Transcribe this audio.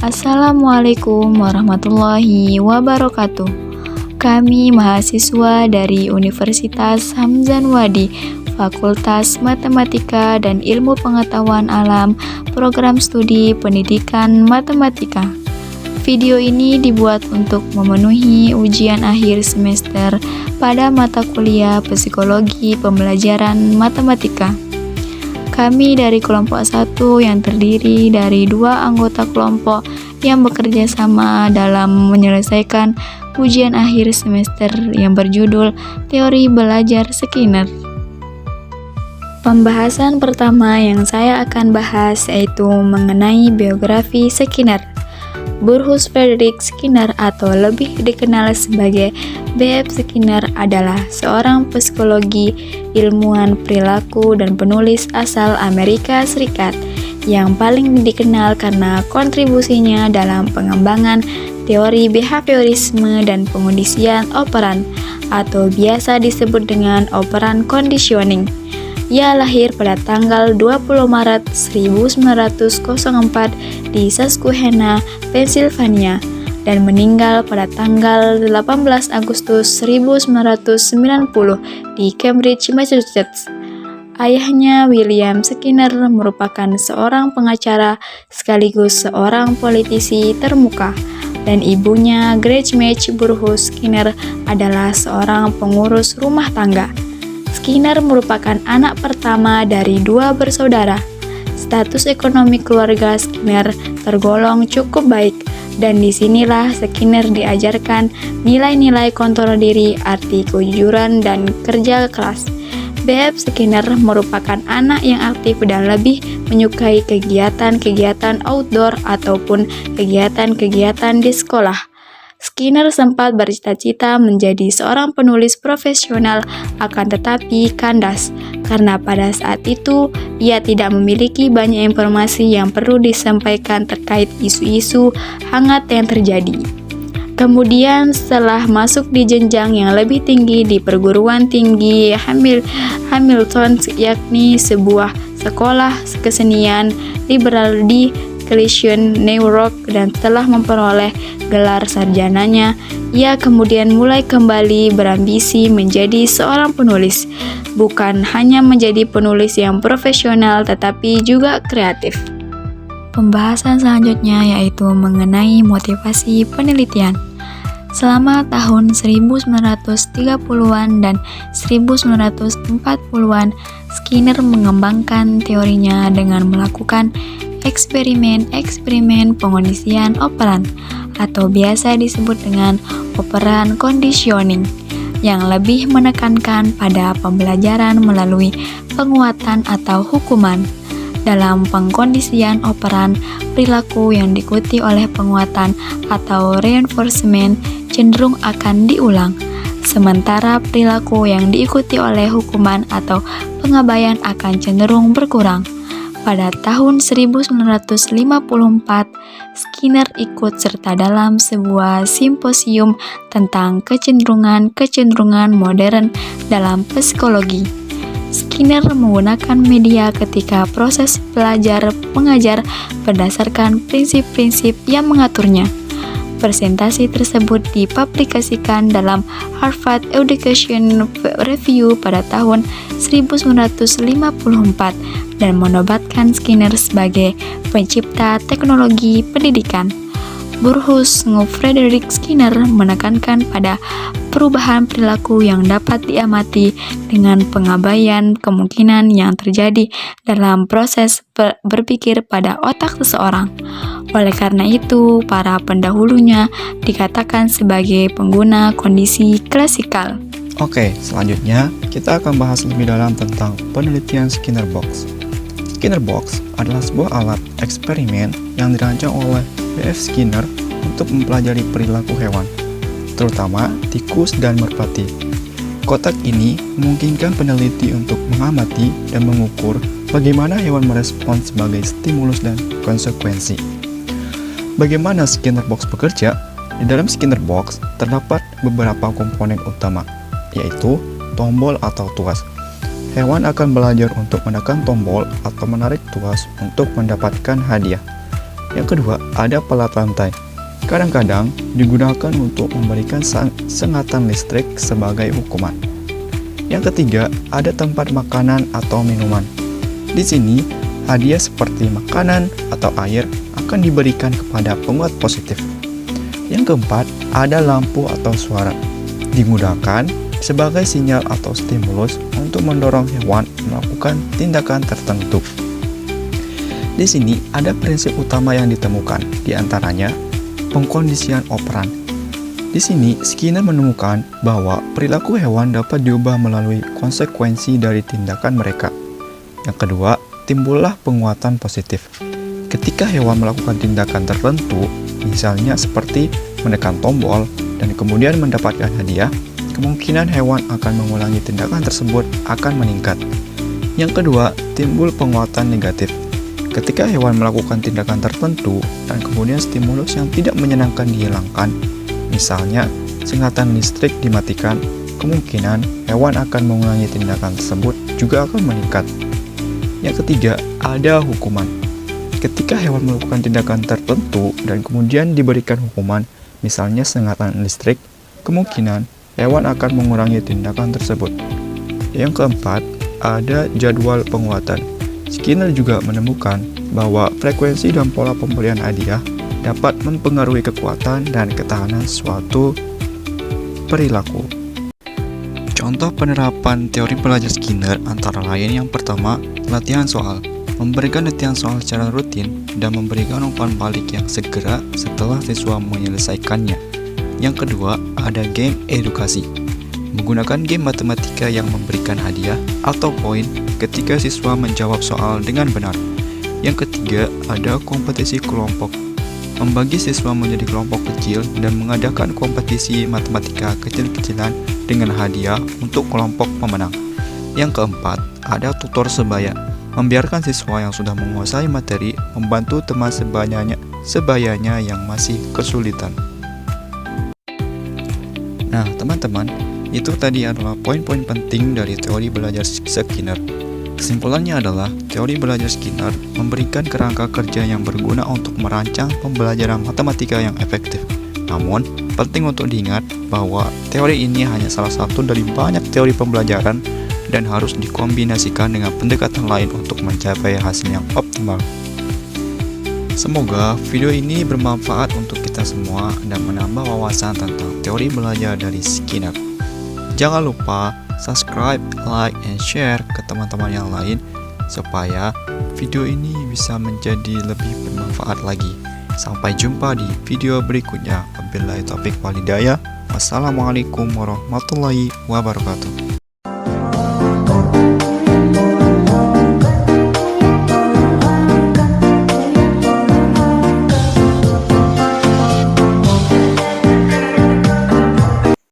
Assalamualaikum warahmatullahi wabarakatuh. Kami mahasiswa dari Universitas Hamzanwadi, Fakultas Matematika dan Ilmu Pengetahuan Alam, Program Studi Pendidikan Matematika. Video ini dibuat untuk memenuhi ujian akhir semester pada mata kuliah Psikologi Pembelajaran Matematika. Kami dari kelompok 1 yang terdiri dari 2 anggota kelompok yang bekerja sama dalam menyelesaikan ujian akhir semester yang berjudul Teori Belajar Skinner. Pembahasan pertama yang saya akan bahas yaitu mengenai biografi Skinner. Burrhus Frederick Skinner atau lebih dikenal sebagai B.F. Skinner adalah seorang psikologi, ilmuwan perilaku, dan penulis asal Amerika Serikat yang paling dikenal karena kontribusinya dalam pengembangan teori behaviorisme dan pengondisian operan atau biasa disebut dengan operan conditioning. Ia lahir pada tanggal 20 Maret 1904 di Susquehanna, Pennsylvania, dan meninggal pada tanggal 18 Agustus 1990 di Cambridge, Massachusetts. Ayahnya, William Skinner, merupakan seorang pengacara sekaligus seorang politisi termuka, dan ibunya, Grace Madge Burrhus Skinner, adalah seorang pengurus rumah tangga. Skinner merupakan anak pertama dari 2 bersaudara. Status ekonomi keluarga Skinner tergolong cukup baik, dan disinilah Skinner diajarkan nilai-nilai kontrol diri, arti kejujuran, dan kerja keras. B.F. Skinner merupakan anak yang aktif dan lebih menyukai kegiatan-kegiatan outdoor ataupun kegiatan-kegiatan di sekolah. Skinner sempat bercita-cita menjadi seorang penulis profesional, akan tetapi kandas karena pada saat itu ia tidak memiliki banyak informasi yang perlu disampaikan terkait isu-isu hangat yang terjadi. Kemudian setelah masuk di jenjang yang lebih tinggi di perguruan tinggi Hamilton, yakni sebuah sekolah kesenian liberal di Cleveland, New York, dan setelah memperoleh gelar sarjananya, ia kemudian mulai kembali berambisi menjadi seorang penulis, bukan hanya menjadi penulis yang profesional tetapi juga kreatif. Pembahasan selanjutnya yaitu mengenai motivasi penelitian. Selama tahun 1930-an dan 1940-an, Skinner mengembangkan teorinya dengan melakukan eksperimen pengondisian operan atau biasa disebut dengan operan conditioning yang lebih menekankan pada pembelajaran melalui penguatan atau hukuman. Dalam pengkondisian operan, perilaku yang diikuti oleh penguatan atau reinforcement cenderung akan diulang, sementara perilaku yang diikuti oleh hukuman atau pengabaian akan cenderung berkurang. Pada tahun 1954, Skinner ikut serta dalam sebuah simposium tentang kecenderungan modern dalam psikologi. Skinner menggunakan media ketika proses belajar-mengajar berdasarkan prinsip-prinsip yang mengaturnya. Presentasi tersebut dipublikasikan dalam Harvard Education Review pada tahun 1954 dan menobatkan Skinner sebagai pencipta teknologi pendidikan. Burrhus Frederick Skinner menekankan pada perubahan perilaku yang dapat diamati dengan pengabaian kemungkinan yang terjadi dalam proses berpikir pada otak seseorang. Oleh karena itu, para pendahulunya dikatakan sebagai pengguna kondisi klasikal. Oke, selanjutnya kita akan bahas lebih dalam tentang penelitian Skinner Box. Skinner Box adalah sebuah alat eksperimen yang dirancang oleh B.F. Skinner untuk mempelajari perilaku hewan, terutama tikus dan merpati. Kotak ini memungkinkan peneliti untuk mengamati dan mengukur bagaimana hewan merespons sebagai stimulus dan konsekuensi. Bagaimana Skinner Box bekerja? Di dalam Skinner Box terdapat beberapa komponen utama, yaitu tombol atau tuas. Hewan akan belajar untuk menekan tombol atau menarik tuas untuk mendapatkan hadiah. Yang kedua, ada pelat lantai. Kadang-kadang digunakan untuk memberikan sengatan listrik sebagai hukuman. Yang ketiga, ada tempat makanan atau minuman. Di sini, hadiah seperti makanan atau air akan diberikan kepada penguat positif. Yang keempat, ada lampu atau suara. Digunakan sebagai sinyal atau stimulus untuk mendorong hewan melakukan tindakan tertentu. Di sini ada prinsip utama yang ditemukan, di antaranya pengkondisian operan. Di sini Skinner menemukan bahwa perilaku hewan dapat diubah melalui konsekuensi dari tindakan mereka. Yang kedua, timbullah penguatan positif. Ketika hewan melakukan tindakan tertentu, misalnya seperti menekan tombol dan kemudian mendapatkan hadiah, kemungkinan hewan akan mengulangi tindakan tersebut akan meningkat. Yang kedua, timbul penguatan negatif. Ketika hewan melakukan tindakan tertentu dan kemudian stimulus yang tidak menyenangkan dihilangkan, misalnya sengatan listrik dimatikan, kemungkinan hewan akan mengulangi tindakan tersebut juga akan meningkat. Yang ketiga, ada hukuman. Ketika hewan melakukan tindakan tertentu dan kemudian diberikan hukuman, misalnya sengatan listrik, kemungkinan hewan akan mengurangi tindakan tersebut. Yang keempat, ada jadwal penguatan. Skinner juga menemukan bahwa frekuensi dan pola pemberian hadiah dapat mempengaruhi kekuatan dan ketahanan suatu perilaku. Contoh penerapan teori belajar Skinner antara lain yang pertama, latihan soal. Memberikan latihan soal secara rutin dan memberikan umpan balik yang segera setelah siswa menyelesaikannya. Yang kedua, ada game edukasi. Menggunakan game matematika yang memberikan hadiah atau poin ketika siswa menjawab soal dengan benar. Yang ketiga, ada kompetisi kelompok. Membagi siswa menjadi kelompok kecil dan mengadakan kompetisi matematika kecil-kecilan dengan hadiah untuk kelompok pemenang. Yang keempat, ada tutor sebaya. Membiarkan siswa yang sudah menguasai materi membantu teman sebayanya yang masih kesulitan. Nah, teman-teman, itu tadi adalah poin-poin penting dari teori belajar Skinner. Kesimpulannya adalah, teori belajar Skinner memberikan kerangka kerja yang berguna untuk merancang pembelajaran matematika yang efektif. Namun, penting untuk diingat bahwa teori ini hanya salah satu dari banyak teori pembelajaran dan harus dikombinasikan dengan pendekatan lain untuk mencapai hasil yang optimal. Semoga video ini bermanfaat untuk kita semua dan menambah wawasan tentang teori belajar dari Skinner. Jangan lupa subscribe, like, and share ke teman-teman yang lain supaya video ini bisa menjadi lebih bermanfaat lagi. Sampai jumpa di video berikutnya. Wabillahi taufiq wal hidayah. Wassalamualaikum warahmatullahi wabarakatuh.